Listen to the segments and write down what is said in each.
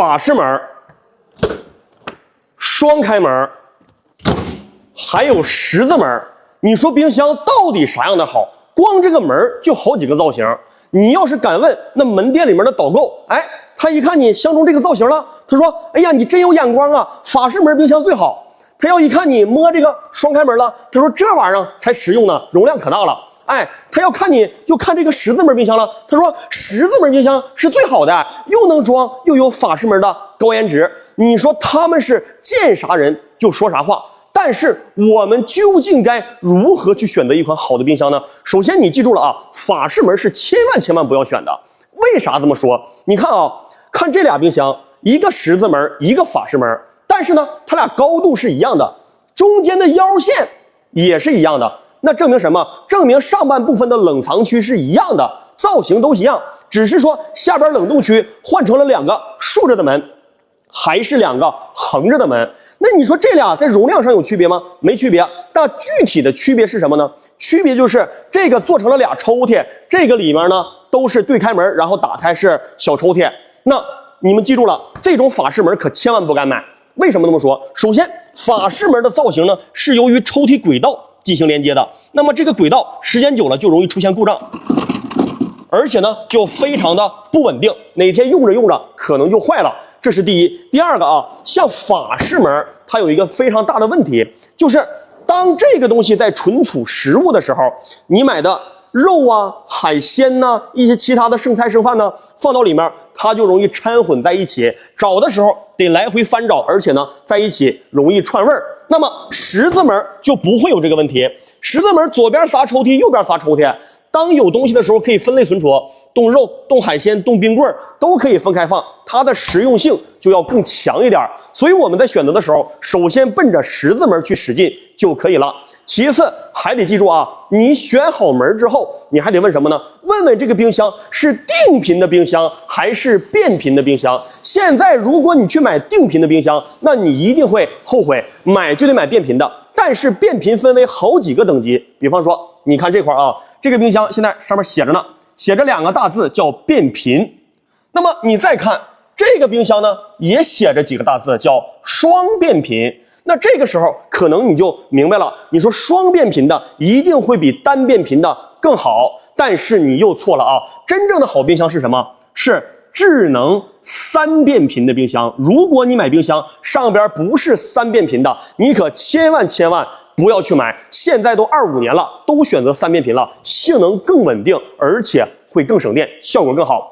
法式门、双开门，还有十字门。你说冰箱到底啥样的好？光这个门就好几个造型。你要是敢问那门店里面的导购，哎，他一看你相中这个造型了，他说：“哎呀，你真有眼光啊，法式门冰箱最好。”他要一看你摸这个双开门了，他说：“这玩意儿才实用呢，容量可大了。”哎，他要看你又看这个十字门冰箱了，他说：“十字门冰箱是最好的，又能装又有法式门的高颜值。”你说他们是见啥人就说啥话。但是我们究竟该如何去选择一款好的冰箱呢？首先你记住了啊，法式门是千万不要选的。为啥这么说？你看啊，看这俩冰箱，一个十字门，一个法式门，但是呢，它俩高度是一样的，中间的腰线也是一样的。那证明什么？证明上半部分的冷藏区是一样的，造型都一样，只是说下边冷冻区换成了两个竖着的门，还是两个横着的门。那你说这俩在容量上有区别吗？没区别。但具体的区别是什么呢？区别就是这个做成了俩抽屉，这个里面呢都是对开门，然后打开是小抽屉。那你们记住了，这种法式门可千万不敢买。为什么这么说？首先，法式门的造型呢是由于抽屉轨道进行连接的，那么这个轨道时间久了就容易出现故障，而且呢就非常的不稳定，哪天用着可能就坏了。这是第一。第二个啊，像法式门，它有一个非常大的问题，就是当这个东西在存储食物的时候，你买的肉啊、海鲜呐、一些其他的剩菜剩饭呢，放到里面，它就容易掺混在一起，找的时候得来回翻找，而且呢，在一起容易串味儿。那么十字门就不会有这个问题，十字门左边仨抽屉，右边仨抽屉，当有东西的时候可以分类存储。冻肉、冻海鲜、冻冰棍都可以分开放，它的实用性就要更强一点。所以我们在选择的时候，首先奔着十字门去使劲就可以了。其次还得记住啊，你选好门之后，你还得问什么呢？问问这个冰箱是定频的冰箱还是变频的冰箱。现在如果你去买定频的冰箱，那你一定会后悔，买就得买变频的。但是变频分为好几个等级，比方说你看这块啊，这个冰箱现在上面写着呢，写着两个大字叫变频。那么你再看这个冰箱呢，也写着几个大字叫双变频。那这个时候可能你就明白了，你说双变频的一定会比单变频的更好，但是你又错了啊！真正的好冰箱是什么？是智能三变频的冰箱。如果你买冰箱上边不是三变频的，你可千万不要去买。现在都25年了，都选择三变频了，性能更稳定，而且会更省电，效果更好。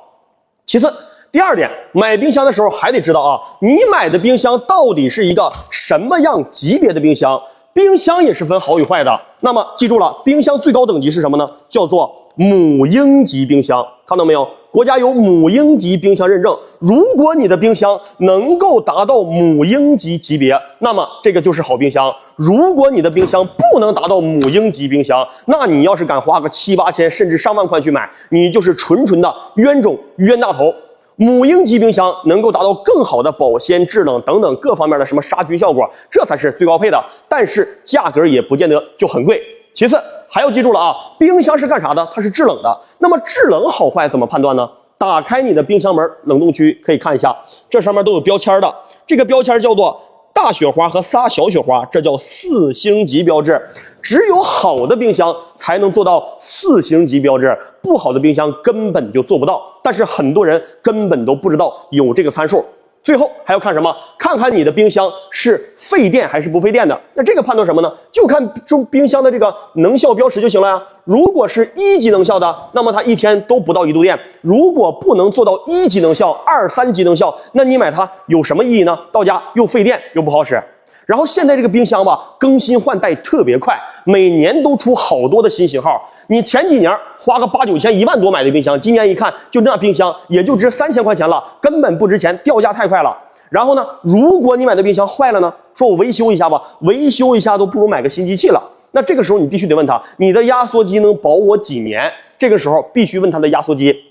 其次，第二点，买冰箱的时候还得知道啊，你买的冰箱到底是一个什么样级别的冰箱？冰箱也是分好与坏的。那么记住了，冰箱最高等级是什么呢？叫做母婴级冰箱。看到没有？国家有母婴级冰箱认证。如果你的冰箱能够达到母婴级级别，那么这个就是好冰箱。如果你的冰箱不能达到母婴级冰箱，那你要是敢花个7、8千甚至上万块去买，你就是纯的冤种冤大头。母婴级冰箱能够达到更好的保鲜、制冷等等各方面的什么杀菌效果，这才是最高配的。但是价格也不见得就很贵。其次还要记住了啊，冰箱是干啥的？它是制冷的。那么制冷好坏怎么判断呢？打开你的冰箱门，冷冻区可以看一下，这上面都有标签的。这个标签叫做大雪花和仨小雪花，这叫4星级标志。只有好的冰箱才能做到4星级标志，不好的冰箱根本就做不到。但是很多人根本都不知道有这个参数。最后还要看什么？看看你的冰箱是费电还是不费电的。那这个判断什么呢？就看中冰箱的这个能效标识就行了呀。如果是1级能效的，那么它一天都不到1度电。如果不能做到1级能效、2、3级能效，那你买它有什么意义呢？到家又费电又不好使。然后现在这个冰箱吧，更新换代特别快，每年都出好多的新型号。你前几年花个8、9千、1万多买的冰箱，今年一看就那冰箱也就值3000块钱了，根本不值钱，掉价太快了。然后呢，如果你买的冰箱坏了呢，说我维修一下吧，维修一下都不如买个新机器了。那这个时候你必须得问他，你的压缩机能保我几年？这个时候必须问他的压缩机。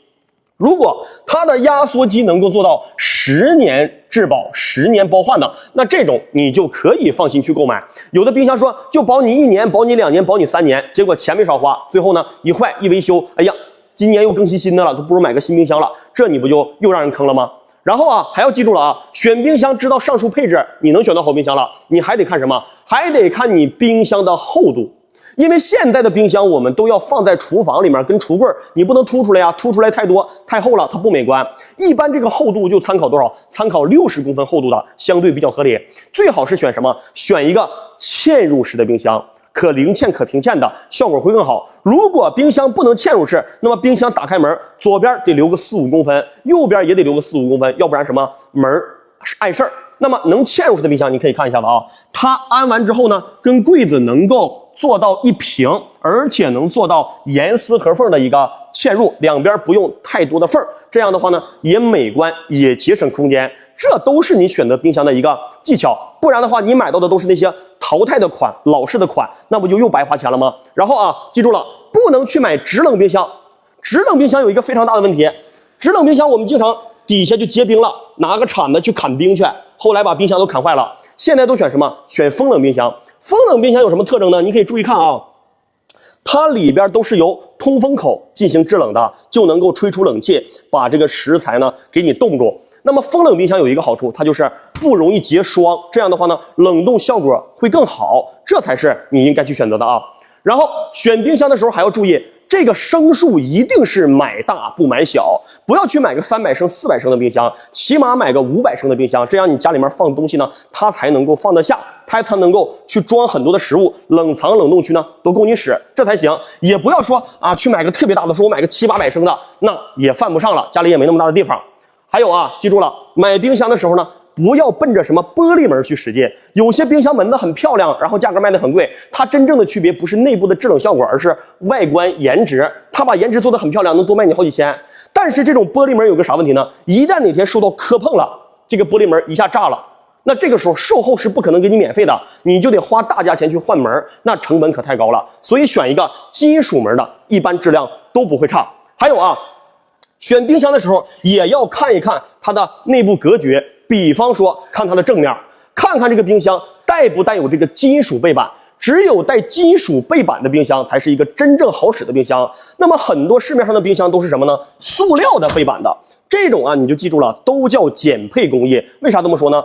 如果它的压缩机能够做到10年质保、10年包换的，那这种你就可以放心去购买。有的冰箱说就保你1年、保你2年、保你3年，结果钱没少花，最后呢一坏一维修，哎呀，今年又更新新的了，都不如买个新冰箱了，这你不就又让人坑了吗？然后啊，还要记住了啊，选冰箱知道上述配置，你能选到好冰箱了，你还得看什么？还得看你冰箱的厚度。因为现在的冰箱我们都要放在厨房里面，跟橱柜你不能凸出来呀，凸出来太多太厚了，它不美观。一般这个厚度就参考多少？参考60公分厚度的，相对比较合理。最好是选什么？选一个嵌入式的冰箱，可零嵌可平嵌的，效果会更好。如果冰箱不能嵌入式，那么冰箱打开门，左边得留个4、5公分，右边也得留个4、5公分，要不然什么门碍事儿。那么能嵌入式的冰箱，你可以看一下子啊，它安完之后呢，跟柜子能够做到一平，而且能做到严丝合缝的一个嵌入，两边不用太多的缝，这样的话呢，也美观，也节省空间。这都是你选择冰箱的一个技巧，不然的话，你买到的都是那些淘汰的款、老式的款，那不就又白花钱了吗？然后啊，记住了，不能去买制冷冰箱。制冷冰箱有一个非常大的问题，制冷冰箱我们经常底下就结冰了，拿个铲子去砍冰去，后来把冰箱都砍坏了。现在都选什么？选风冷冰箱。风冷冰箱有什么特征呢？你可以注意看啊，它里边都是由通风口进行制冷的，就能够吹出冷气，把这个食材呢给你冻住。那么风冷冰箱有一个好处，它就是不容易结霜，这样的话呢，冷冻效果会更好，这才是你应该去选择的啊。然后选冰箱的时候还要注意，这个升数一定是买大不买小，不要去买个300升、400升的冰箱，起码买个500升的冰箱，这样你家里面放东西呢，它才能够放得下，它才能够去装很多的食物，冷藏冷冻区呢都够你使，这才行。也不要说啊，去买个特别大的，说我买个700、800升的，那也犯不上了，家里也没那么大的地方。还有啊，记住了，买冰箱的时候呢，不要奔着什么玻璃门去使劲，有些冰箱门子很漂亮，然后价格卖得很贵，它真正的区别不是内部的制冷效果，而是外观颜值。它把颜值做得很漂亮，能多卖你好几千。但是这种玻璃门有个啥问题呢？一旦哪天受到磕碰了，这个玻璃门一下炸了，那这个时候售后是不可能给你免费的，你就得花大价钱去换门，那成本可太高了。所以选一个金属门的，一般质量都不会差。还有啊，选冰箱的时候也要看一看它的内部隔绝，比方说看它的正面，看看这个冰箱带不带有这个金属背板。只有带金属背板的冰箱才是一个真正好使的冰箱。那么很多市面上的冰箱都是什么呢？塑料的背板的，这种啊你就记住了，都叫减配工艺。为啥这么说呢？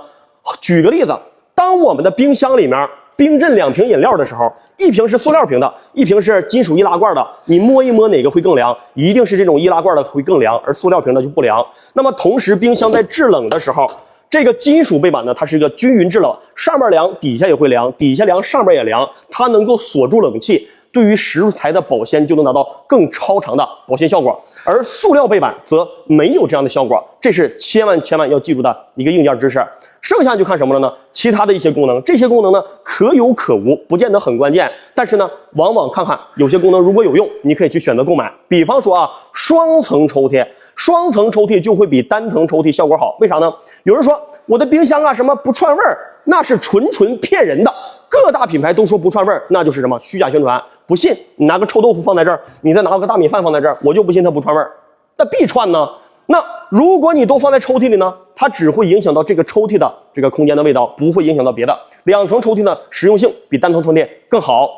举个例子，当我们的冰箱里面冰镇2瓶饮料的时候，一瓶是塑料瓶的，一瓶是金属易拉罐的，你摸一摸哪个会更凉？一定是这种易拉罐的会更凉，而塑料瓶的就不凉。那么同时冰箱在制冷的时候，这个金属背板呢，它是一个均匀制冷，上面凉，底下也会凉，底下凉，上面也凉，它能够锁住冷气，对于食材的保鲜就能达到更超长的保鲜效果。而塑料背板则没有这样的效果，这是千万要记住的一个硬件知识。剩下就看什么了呢？其他的一些功能，这些功能呢可有可无，不见得很关键，但是呢往往看看有些功能如果有用，你可以去选择购买。比方说啊，双层抽屉，双层抽屉就会比单层抽屉效果好。为啥呢？有人说我的冰箱啊什么不串味儿，那是纯骗人的。各大品牌都说不串味儿，那就是什么虚假宣传。不信你拿个臭豆腐放在这儿，你再拿个大米饭放在这儿，我就不信它不串味儿。那必串呢？那如果你都放在抽屉里呢，它只会影响到这个抽屉的这个空间的味道，不会影响到别的。2层抽屉呢，实用性比单层抽屉更好。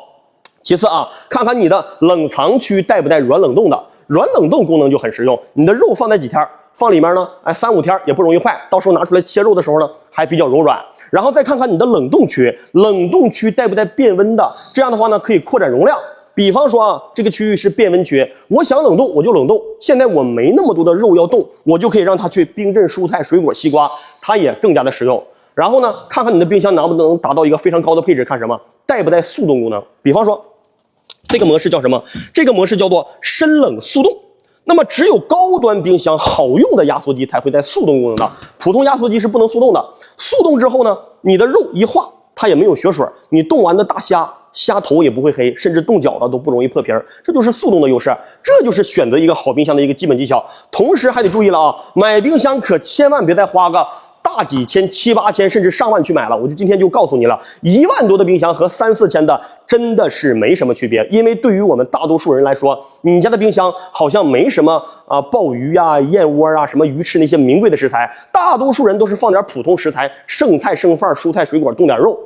其次啊，看看你的冷藏区带不带软冷冻的，软冷冻功能就很实用。你的肉放在几天，放里面呢，3、5天也不容易坏，到时候拿出来切肉的时候呢，还比较柔软。然后再看看你的冷冻区，冷冻区带不带变温的，这样的话呢，可以扩展容量。比方说啊，这个区域是变温区，我想冷冻我就冷冻。现在我没那么多的肉要冻，我就可以让它去冰镇蔬菜、水果、西瓜，它也更加的实用。然后呢，看看你的冰箱能不能达到一个非常高的配置，看什么带不带速冻功能。比方说，这个模式叫什么？这个模式叫做深冷速冻。那么只有高端冰箱好用的压缩机才会带速冻功能的，普通压缩机是不能速冻的。速冻之后呢，你的肉一化，它也没有血水，你冻完的大虾头也不会黑，甚至冻脚的都不容易破皮儿，这就是速冻的优势。这就是选择一个好冰箱的一个基本技巧。同时还得注意了啊，买冰箱可千万别再花个大几千、7、8千甚至上万去买了。我就今天就告诉你了，1万多的冰箱和3、4千的真的是没什么区别。因为对于我们大多数人来说，你家的冰箱好像没什么鲍鱼啊、燕窝啊、什么鱼翅那些名贵的食材，大多数人都是放点普通食材，剩菜剩饭、蔬菜水果，冻点肉。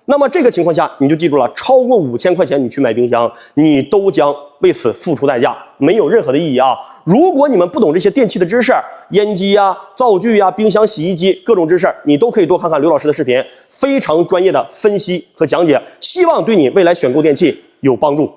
那么这个情况下，你就记住了，超过5000块钱你去买冰箱，你都将为此付出代价，没有任何的意义啊！如果你们不懂这些电器的知识，烟机呀、灶具呀、冰箱、洗衣机各种知识，你都可以多看看刘老师的视频，非常专业的分析和讲解，希望对你未来选购电器有帮助。